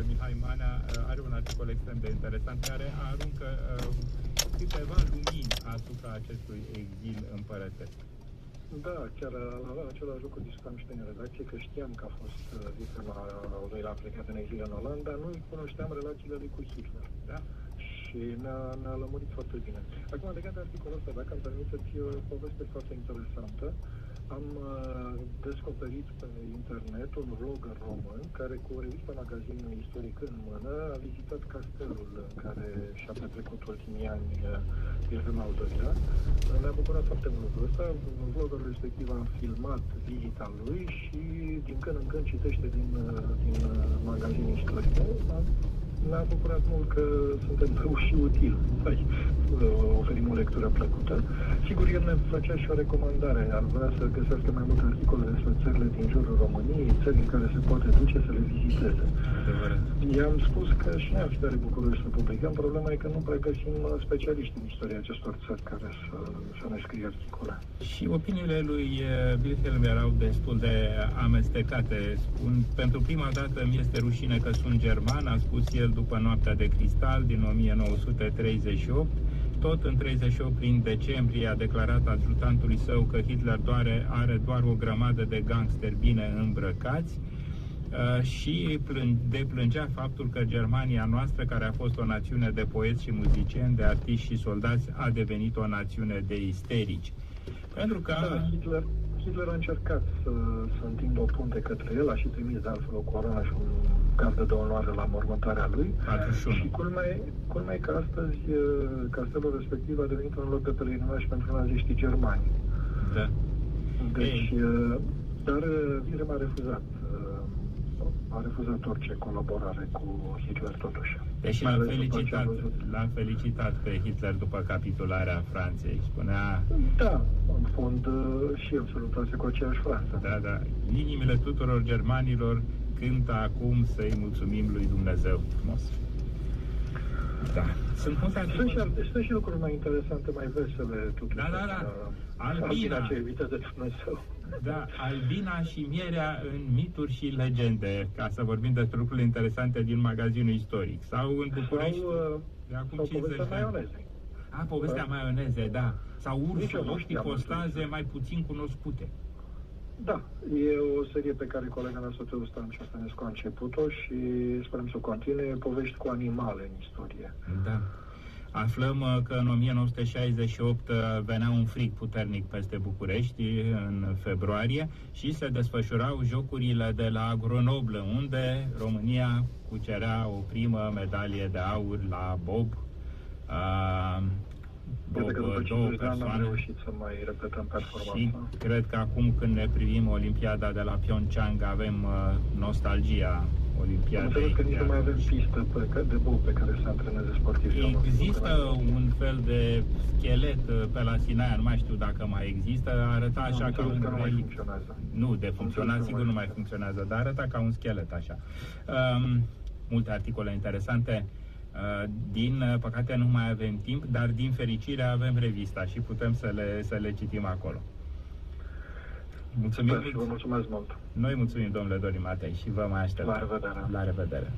Mihai Manea are un articol extrem de interesant care aruncă câteva lumini asupra acestui exil împărătesc. Da, chiar la același lucru discutam și în redacție, că știam că a fost victima lui, a plecat în exil în Olanda, dar nu cunoșteam relațiile lui cu Hitler. Da? Și ne-a lămurit foarte bine. Acum, legat de articolul ăsta, dacă îmi permiteți, o poveste foarte interesantă. Am descoperit pe internet un vlogger român care, cu revista Magazin Istoric în mână, a vizitat castelul în care și-a petrecut ultimii ani Wilhelm al II-lea. Ne-a bucurat foarte mult lucrul ăsta. Vloggerul respectiv a filmat vizita lui și din când în când citește din Magazin Istoric. Ne-a bucurat mult că suntem și utili. Oferim o lectură plăcută. Sigur, el ne făcea și o recomandare. Ar vrea să găsească mai multe articole despre țările din jurul României, țări în care se poate duce să le viziteze. I-am spus că și noi am fi tare bucuroși să publicăm. Problema e că nu prea găsim specialiști în istoria acestor țări care să ne scrie articole. Și opiniile lui Wilhelm erau destul de amestecate. Spun, pentru prima dată îmi este rușine că sunt german, a spus el după Noaptea de Cristal din 1938. Tot în 38, prin decembrie, a declarat adjutantului său că Hitler are doar o grămadă de gangsteri bine îmbrăcați și deplângea faptul că Germania noastră, care a fost o națiune de poeți și muzicieni, de artiști și soldați, a devenit o națiune de isterici. Pentru că... Hitler a încercat să întindă o punte către el, a și trimis de altfel o coroană și un gardă de onoare la mormântarea lui. 41. Și culmea e că astăzi castelul respectiv a devenit un loc de pelerinaj pentru naziștii germani. Da. Deci, dar Wilhelm a refuzat orice colaborare cu Hitler totuși. Deși l-a felicitat pe Hitler după capitularea Franței. Spunea... Da, în fond și el se luptase cu aceeași Franță. Da. Inimile tuturor germanilor cântă acum să-i mulțumim lui Dumnezeu. Frumos. Da. Sunt și lucruri mai interesante, mai vesele totuși. Da. Albina. Ce iubită de Dumnezeu. Da, Albina și Mierea în mituri și legende, ca să vorbim despre lucruri interesante din magazinul istoric. Sau în București, de acum 50 de ani. Povestea maionezei, da. Sau Ursul, 8 ipostaze mai puțin cunoscute. Da, e o serie pe care colega noastră Teo Stanciu a început-o și sperăm să continue, povești cu animale în istorie. Da. Aflăm că în 1968 venea un frig puternic peste București în februarie și se desfășurau jocurile de la Grenoble, unde România cucerea o primă medalie de aur la bob. Două persoane. Am reușit să mai repetăm performanța. Și cred că acum când ne privim Olimpiada de la Pyeongchang avem nostalgia Olimpiadei. Am că nici nu mai avem pistă de bob pe care să antreneze sportivii. Există un fel de schelet pe la Sinaia, nu mai știu dacă mai există, arăta așa ca un relic. Nu, de funcționat sigur nu mai funcționează, dar arăta ca un schelet așa. Multe articole interesante. Din păcate nu mai avem timp, dar din fericire avem revista și putem să le citim acolo. Mulțumim. Și vă mulțumesc mult. Noi mulțumim, domnule Dorin Matei, și vă mai așteptăm. La revedere. La revedere.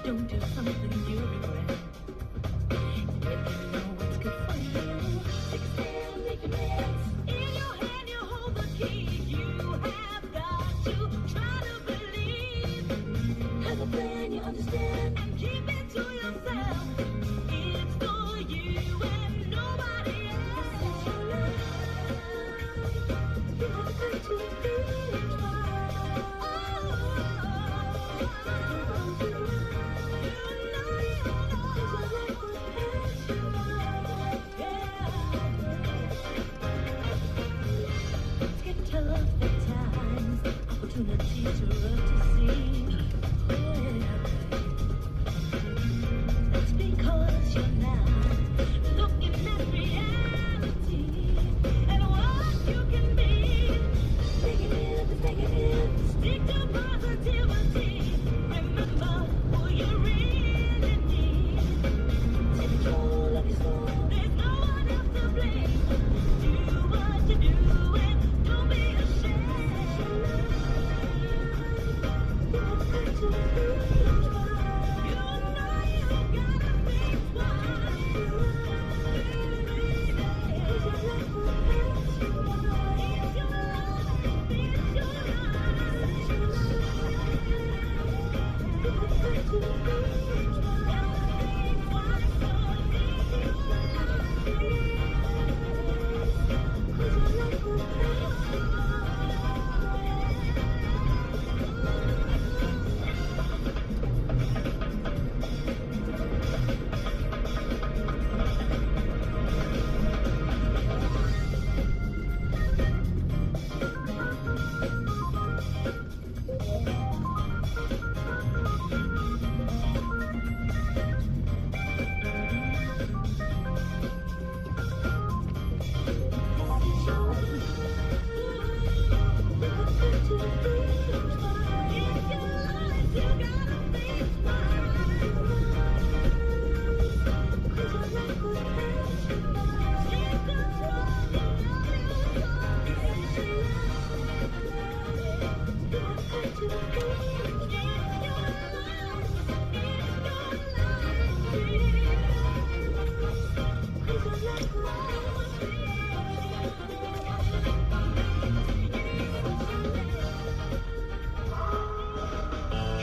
Don't do something you regret.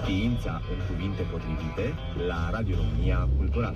Știința în cuvinte potrivite la Radio România Cultural.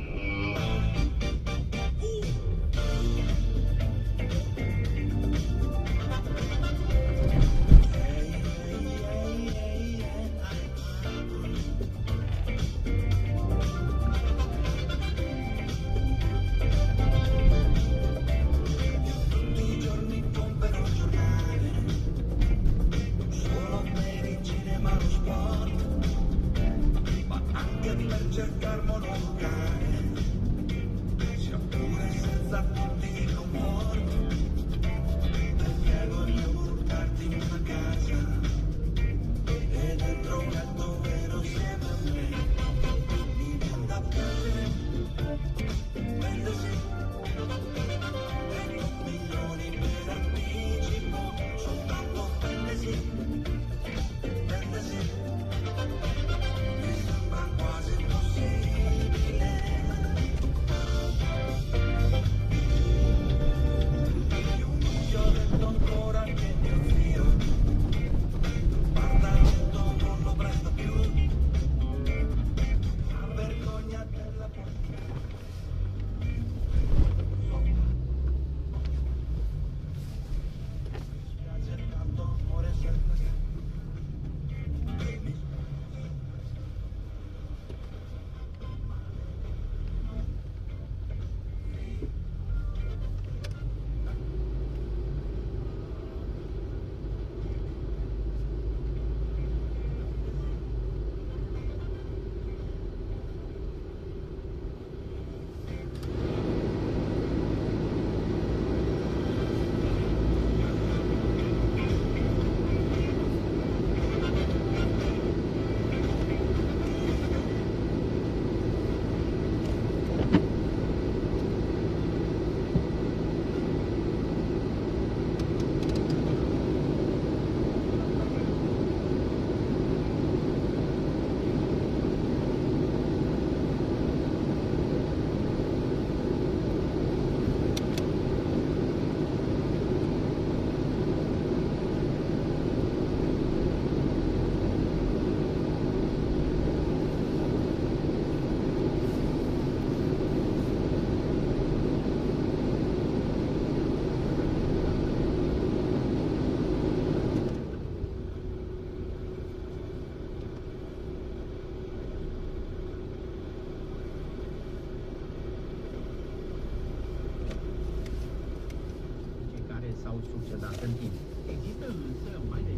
Succedat în timp. Există însă mai de